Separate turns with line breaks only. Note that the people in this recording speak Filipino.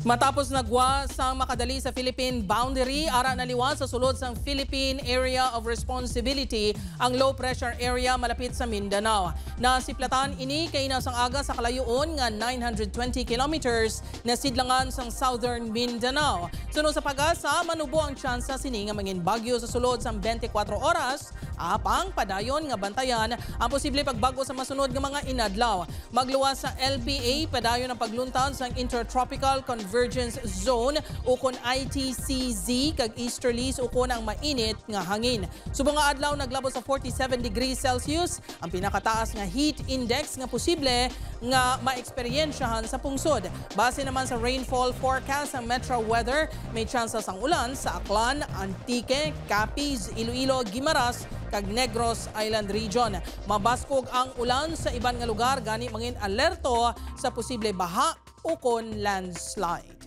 Matapos nagwa sang makadali sa Philippine boundary, ara naliwas sa sulod sang Philippine Area of Responsibility ang low pressure area malapit sa Mindanao. Nasiplatan ini kay nasang aga sa kalayuon nga 920 kilometers na sidlangan sang southern Mindanao. Sunod sa pag-asa, manubo ang tsansa sini nga mangin bagyo sa sulod sang 24 oras. Apang padayon nga bantayan ang posible pagbago sa masunod nga mga inadlaw. Magluwas sa LPA padayon ang pagluntad sa Intertropical Convergence Zone ukon ITCZ kag easterlies ukon ang mainit nga hangin. Subong nga adlaw naglabot sa 47 degrees Celsius ang pinakataas nga heat index nga posible nga maeksperiensyahan sa pungsod. Base naman sa rainfall forecast ng Metro Weather, may tsansa sang ulan sa Aklan, Antique, Capiz, Iloilo, Guimaras kag Negros Island Region. Mabaskog ang ulan sa iban nga lugar gani mangin alerto sa posible baha ukon landslide.